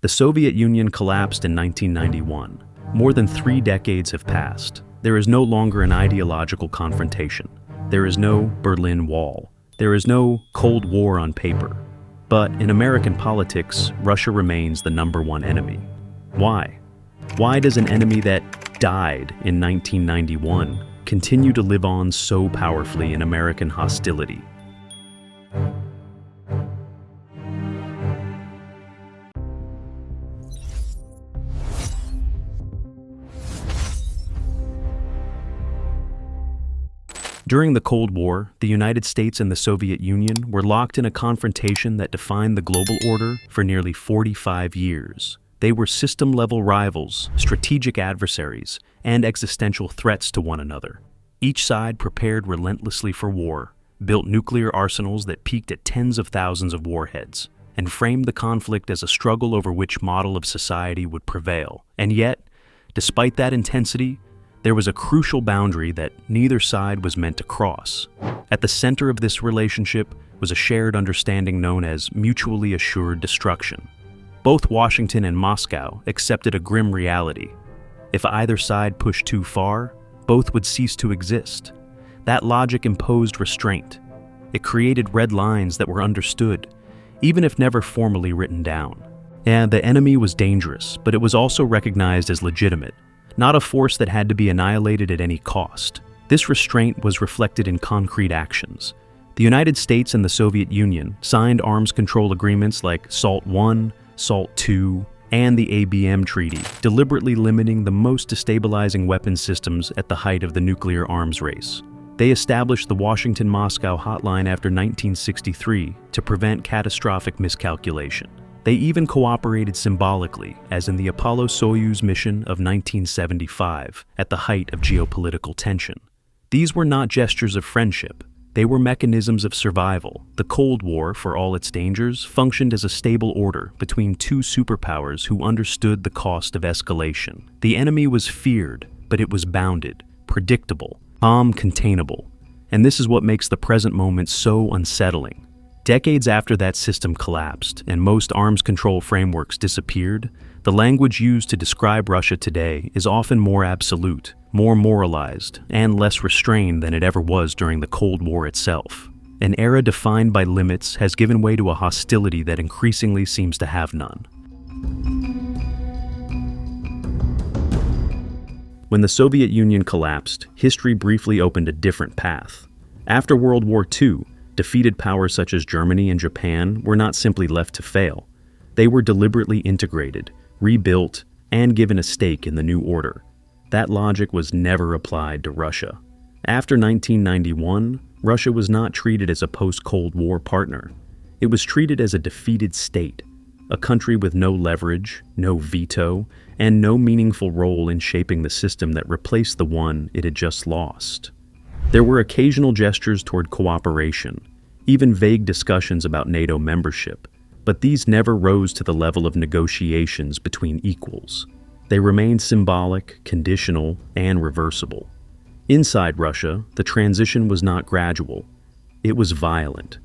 The Soviet Union collapsed in 1991. More than 3 decades have passed. There is no longer an ideological confrontation. There is no Berlin Wall. There is no Cold War on paper. But in American politics, Russia remains the #1 enemy. Why? Why does an enemy that died in 1991 continue to live on so powerfully in American hostility? During the Cold War, the United States and the Soviet Union were locked in a confrontation that defined the global order for nearly 45 years. They were system-level rivals, strategic adversaries, and existential threats to one another. Each side prepared relentlessly for war, built nuclear arsenals that peaked at tens of thousands of warheads, and framed the conflict as a struggle over which model of society would prevail. And yet, despite that intensity, there was a crucial boundary that neither side was meant to cross. At the center of this relationship was a shared understanding known as mutually assured destruction. Both Washington and Moscow accepted a grim reality. If either side pushed too far, both would cease to exist. That logic imposed restraint. It created red lines that were understood, even if never formally written down. And the enemy was dangerous, but it was also recognized as legitimate, not a force that had to be annihilated at any cost. This restraint was reflected in concrete actions. The United States and the Soviet Union signed arms control agreements like SALT I, SALT II, and the ABM Treaty, deliberately limiting the most destabilizing weapons systems at the height of the nuclear arms race. They established the Washington-Moscow hotline after 1963 to prevent catastrophic miscalculation. They even cooperated symbolically, as in the Apollo-Soyuz mission of 1975, at the height of geopolitical tension. These were not gestures of friendship. They were mechanisms of survival. The Cold War, for all its dangers, functioned as a stable order between two superpowers who understood the cost of escalation. The enemy was feared, but it was bounded, predictable, containable. And this is what makes the present moment so unsettling. Decades after that system collapsed and most arms control frameworks disappeared, the language used to describe Russia today is often more absolute, more moralized, and less restrained than it ever was during the Cold War itself. An era defined by limits has given way to a hostility that increasingly seems to have none. When the Soviet Union collapsed, history briefly opened a different path. After World War II, defeated powers such as Germany and Japan were not simply left to fail. They were deliberately integrated, rebuilt, and given a stake in the new order. That logic was never applied to Russia. After 1991, Russia was not treated as a post-Cold War partner. It was treated as a defeated state, a country with no leverage, no veto, and no meaningful role in shaping the system that replaced the one it had just lost. There were occasional gestures toward cooperation, even vague discussions about NATO membership, but these never rose to the level of negotiations between equals. They remained symbolic, conditional, and reversible. Inside Russia, the transition was not gradual. It was violent.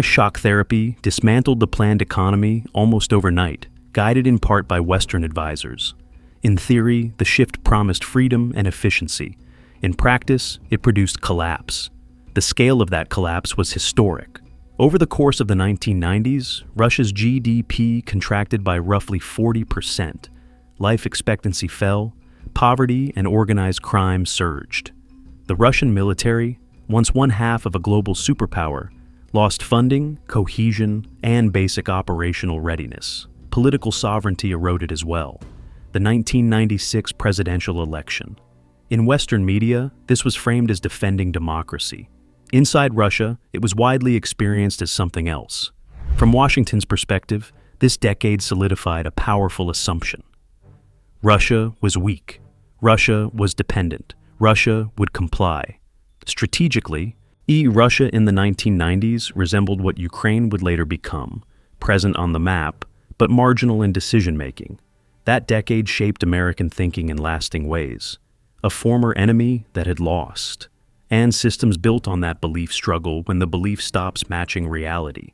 Shock therapy dismantled the planned economy almost overnight, guided in part by Western advisors. In theory, the shift promised freedom and efficiency. In practice, it produced collapse. The scale of that collapse was historic. Over the course of the 1990s, Russia's GDP contracted by roughly 40%. Life expectancy fell, poverty and organized crime surged. The Russian military, once one half of a global superpower, lost funding, cohesion, and basic operational readiness. Political sovereignty eroded as well. The 1996 presidential election. In Western media, this was framed as defending democracy. Inside Russia, it was widely experienced as something else. From Washington's perspective, this decade solidified a powerful assumption. Russia was weak. Russia was dependent. Russia would comply. Strategically, Russia in the 1990s resembled what Ukraine would later become, present on the map, but marginal in decision-making. That decade shaped American thinking in lasting ways. A former enemy that had lost, and systems built on that belief struggle when the belief stops matching reality.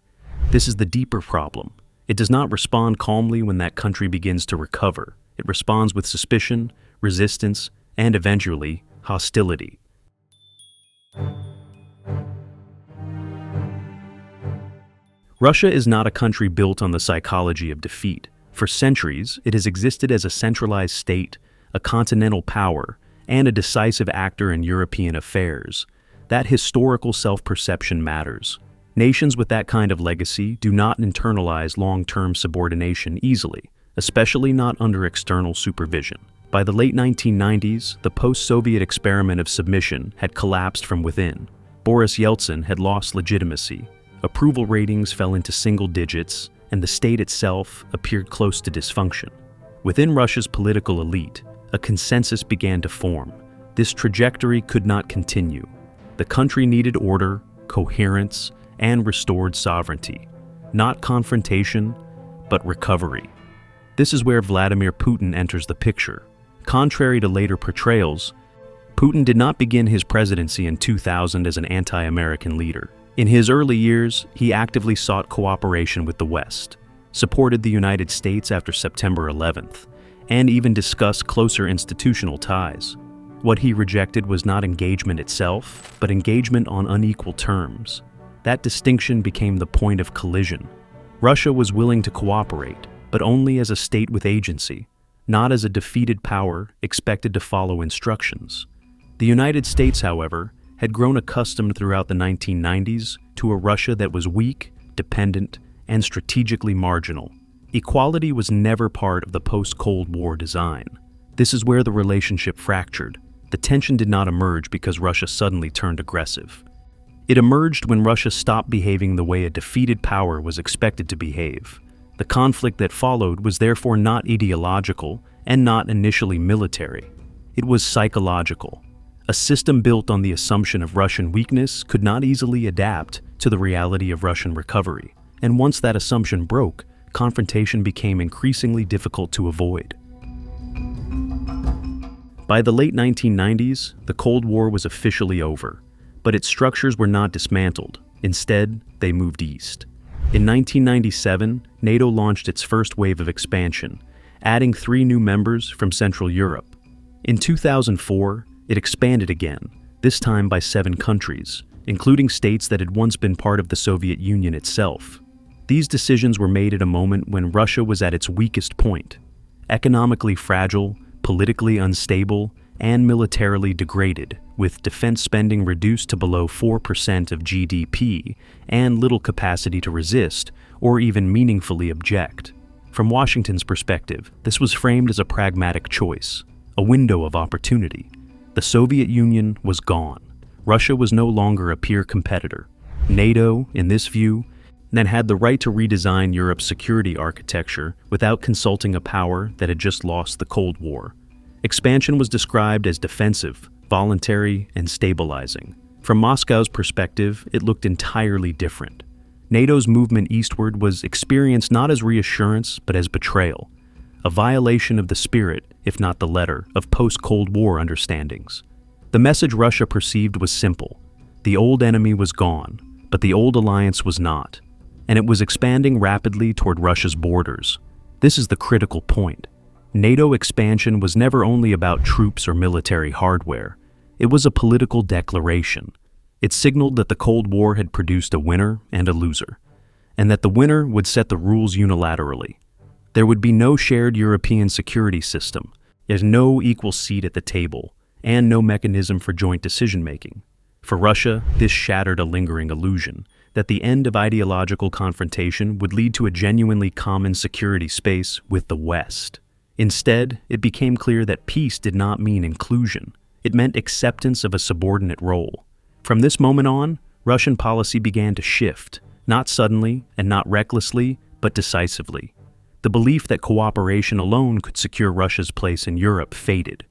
This is the deeper problem. It does not respond calmly when that country begins to recover. It responds with suspicion, resistance, and eventually, hostility. Russia is not a country built on the psychology of defeat. For centuries, it has existed as a centralized state, a continental power, and a decisive actor in European affairs. That historical self-perception matters. Nations with that kind of legacy do not internalize long-term subordination easily, especially not under external supervision. By the late 1990s, the post-Soviet experiment of submission had collapsed from within. Boris Yeltsin had lost legitimacy. Approval ratings fell into single digits, and the state itself appeared close to dysfunction. Within Russia's political elite, a consensus began to form. This trajectory could not continue. The country needed order, coherence, and restored sovereignty. Not confrontation, but recovery. This is where Vladimir Putin enters the picture. Contrary to later portrayals, Putin did not begin his presidency in 2000 as an anti-American leader. In his early years, he actively sought cooperation with the West, supported the United States after September 11th, and even discussed closer institutional ties. What he rejected was not engagement itself, but engagement on unequal terms. That distinction became the point of collision. Russia was willing to cooperate, but only as a state with agency, not as a defeated power expected to follow instructions. The United States, however, had grown accustomed throughout the 1990s to a Russia that was weak, dependent, and strategically marginal. Equality was never part of the post-Cold War design. This is where the relationship fractured. The tension did not emerge because Russia suddenly turned aggressive. It emerged when Russia stopped behaving the way a defeated power was expected to behave. The conflict that followed was therefore not ideological and not initially military. It was psychological. A system built on the assumption of Russian weakness could not easily adapt to the reality of Russian recovery. And once that assumption broke, confrontation became increasingly difficult to avoid. By the late 1990s, the Cold War was officially over, but its structures were not dismantled. Instead, they moved east. In 1997, NATO launched its first wave of expansion, adding 3 new members from Central Europe. In 2004, it expanded again, this time by 7 countries, including states that had once been part of the Soviet Union itself. These decisions were made at a moment when Russia was at its weakest point, economically fragile, politically unstable, and militarily degraded, with defense spending reduced to below 4% of GDP and little capacity to resist or even meaningfully object. From Washington's perspective, this was framed as a pragmatic choice, a window of opportunity. The Soviet Union was gone. Russia was no longer a peer competitor. NATO, in this view, then had the right to redesign Europe's security architecture without consulting a power that had just lost the Cold War. Expansion was described as defensive, voluntary, and stabilizing. From Moscow's perspective, it looked entirely different. NATO's movement eastward was experienced not as reassurance, but as betrayal, a violation of the spirit, if not the letter, of post-Cold War understandings. The message Russia perceived was simple. The old enemy was gone, but the old alliance was not, and it was expanding rapidly toward Russia's borders. This is the critical point. NATO expansion was never only about troops or military hardware. It was a political declaration. It signaled that the Cold War had produced a winner and a loser, and that the winner would set the rules unilaterally. There would be no shared European security system. There's no equal seat at the table, and no mechanism for joint decision-making. For Russia, this shattered a lingering illusion that the end of ideological confrontation would lead to a genuinely common security space with the West. Instead, it became clear that peace did not mean inclusion. It meant acceptance of a subordinate role. From this moment on, Russian policy began to shift, not suddenly and not recklessly, but decisively. The belief that cooperation alone could secure Russia's place in Europe faded.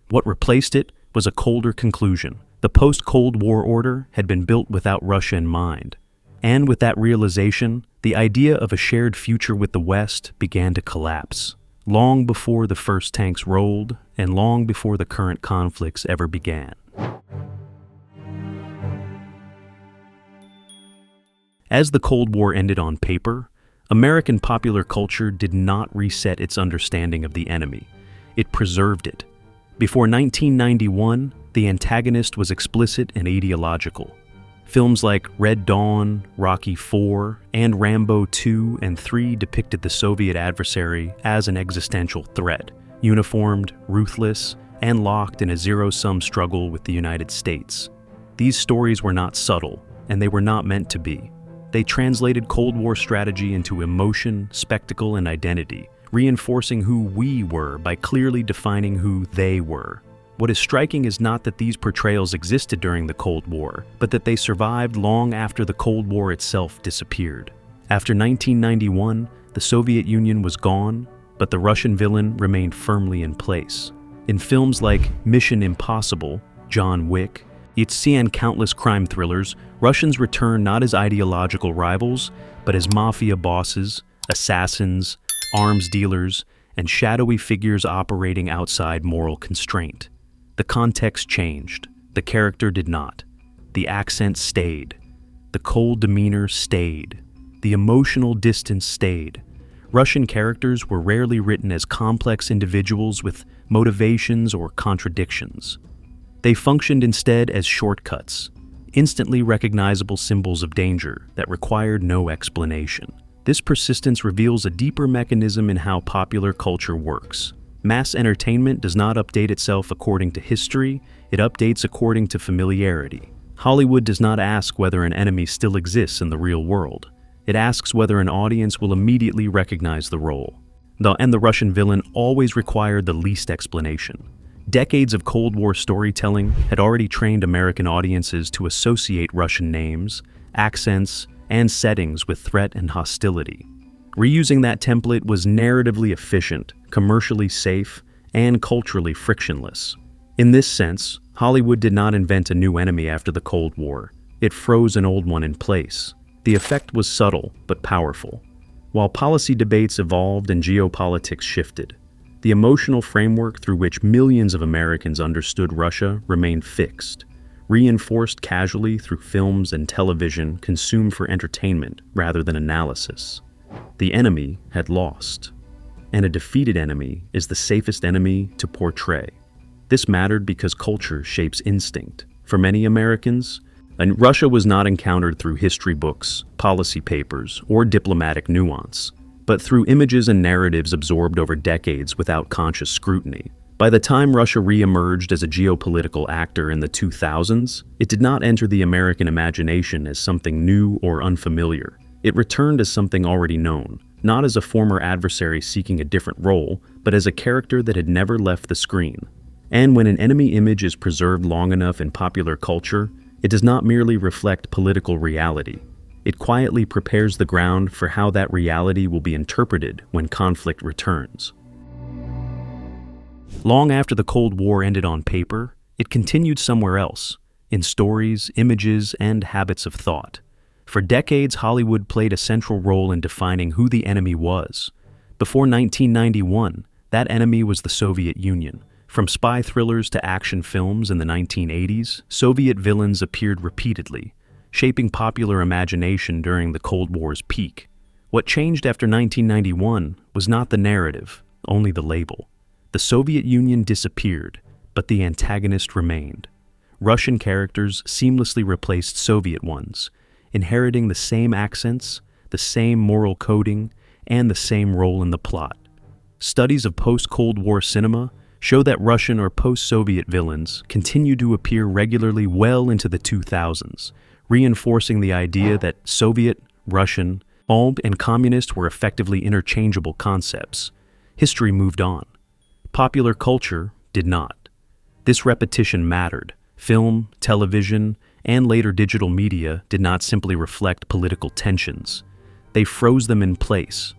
What replaced it was a colder conclusion. The post-Cold War order had been built without Russia in mind. And with that realization, the idea of a shared future with the West began to collapse, long before the first tanks rolled and long before the current conflicts ever began. As the Cold War ended on paper, American popular culture did not reset its understanding of the enemy. It preserved it. Before 1991, the antagonist was explicit and ideological. Films like Red Dawn, Rocky IV, and Rambo II and III depicted the Soviet adversary as an existential threat, uniformed, ruthless, and locked in a zero-sum struggle with the United States. These stories were not subtle, and they were not meant to be. They translated Cold War strategy into emotion, spectacle, and identity, reinforcing who we were by clearly defining who they were. What is striking is not that these portrayals existed during the Cold War, but that they survived long after the Cold War itself disappeared. After 1991, the Soviet Union was gone, but the Russian villain remained firmly in place. In films like Mission Impossible, John Wick, and countless crime thrillers, Russians return not as ideological rivals, but as mafia bosses, assassins, arms dealers, and shadowy figures operating outside moral constraint. The context changed. The character did not. The accent stayed. The cold demeanor stayed. The emotional distance stayed. Russian characters were rarely written as complex individuals with motivations or contradictions. They functioned instead as shortcuts, instantly recognizable symbols of danger that required no explanation. This persistence reveals a deeper mechanism in how popular culture works. Mass entertainment does not update itself according to history, it updates according to familiarity. Hollywood does not ask whether an enemy still exists in the real world. It asks whether an audience will immediately recognize the role. The Russian villain always required the least explanation. Decades of Cold War storytelling had already trained American audiences to associate Russian names, accents, and settings with threat and hostility. Reusing that template was narratively efficient, commercially safe, and culturally frictionless. In this sense, Hollywood did not invent a new enemy after the Cold War. It froze an old one in place. The effect was subtle but powerful. While policy debates evolved and geopolitics shifted, the emotional framework through which millions of Americans understood Russia remained fixed, reinforced casually through films and television consumed for entertainment rather than analysis. The enemy had lost, and a defeated enemy is the safest enemy to portray. This mattered because culture shapes instinct. For many Americans, Russia was not encountered through history books, policy papers, or diplomatic nuance, but through images and narratives absorbed over decades without conscious scrutiny. By the time Russia re-emerged as a geopolitical actor in the 2000s, it did not enter the American imagination as something new or unfamiliar. It returned as something already known, not as a former adversary seeking a different role, but as a character that had never left the screen. And when an enemy image is preserved long enough in popular culture, it does not merely reflect political reality. It quietly prepares the ground for how that reality will be interpreted when conflict returns. Long after the Cold War ended on paper, it continued somewhere else, in stories, images, and habits of thought. For decades, Hollywood played a central role in defining who the enemy was. Before 1991, that enemy was the Soviet Union. From spy thrillers to action films in the 1980s, Soviet villains appeared repeatedly, shaping popular imagination during the Cold War's peak. What changed after 1991 was not the narrative, only the label. The Soviet Union disappeared, but the antagonist remained. Russian characters seamlessly replaced Soviet ones, inheriting the same accents, the same moral coding, and the same role in the plot. Studies of post-Cold War cinema show that Russian or post-Soviet villains continue to appear regularly well into the 2000s, reinforcing the idea that Soviet, Russian, and communist were effectively interchangeable concepts. History moved on. Popular culture did not. This repetition mattered. Film, television, and later digital media did not simply reflect political tensions. They froze them in place.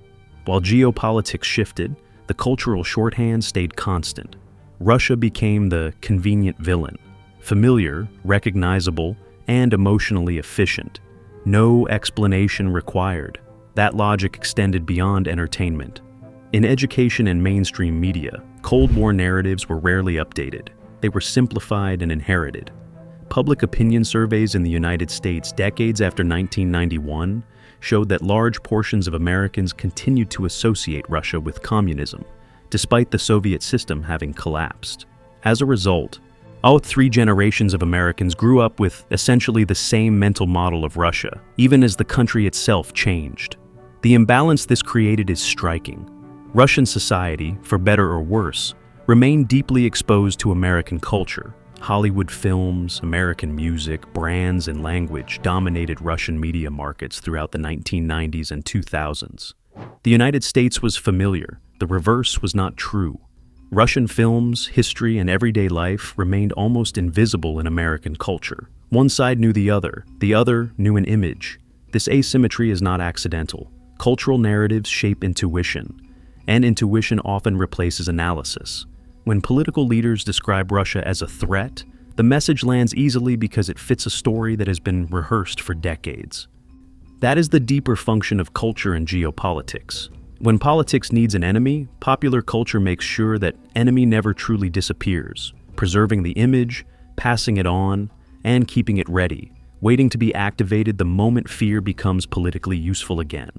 While geopolitics shifted, the cultural shorthand stayed constant. Russia became the convenient villain, familiar, recognizable, and emotionally efficient. No explanation required. That logic extended beyond entertainment. In education and mainstream media, Cold War narratives were rarely updated. They were simplified and inherited. Public opinion surveys in the United States decades after 1991 showed that large portions of Americans continued to associate Russia with communism, despite the Soviet system having collapsed. As a result, all three generations of Americans grew up with essentially the same mental model of Russia, even as the country itself changed. The imbalance this created is striking. Russian society, for better or worse, remained deeply exposed to American culture. Hollywood films, American music, brands, and language dominated Russian media markets throughout the 1990s and 2000s. The United States was familiar. The reverse was not true. Russian films, history, and everyday life remained almost invisible in American culture. One side knew the other knew an image. This asymmetry is not accidental. Cultural narratives shape intuition, and intuition often replaces analysis. When political leaders describe Russia as a threat, the message lands easily because it fits a story that has been rehearsed for decades. That is the deeper function of culture and geopolitics. When politics needs an enemy, popular culture makes sure that enemy never truly disappears, preserving the image, passing it on, and keeping it ready, waiting to be activated the moment fear becomes politically useful again.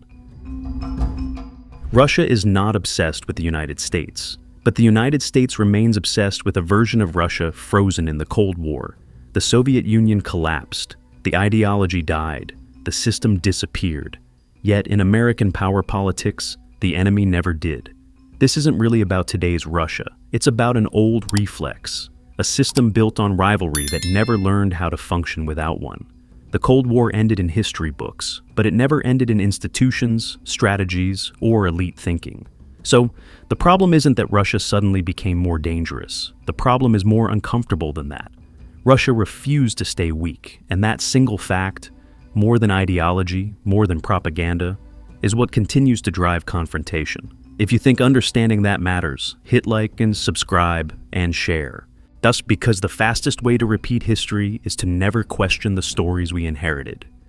Russia is not obsessed with the United States, but the United States remains obsessed with a version of Russia frozen in the Cold War. The Soviet Union collapsed, the ideology died, the system disappeared. Yet in American power politics, the enemy never did. This isn't really about today's Russia. It's about an old reflex, a system built on rivalry that never learned how to function without one. The Cold War ended in history books, but it never ended in institutions, strategies, or elite thinking. So, the problem isn't that Russia suddenly became more dangerous. The problem is more uncomfortable than that. Russia refused to stay weak, and that single fact, more than ideology, more than propaganda, is what continues to drive confrontation. If you think understanding that matters, hit like and subscribe and share. Thus, because the fastest way to repeat history is to never question the stories we inherited.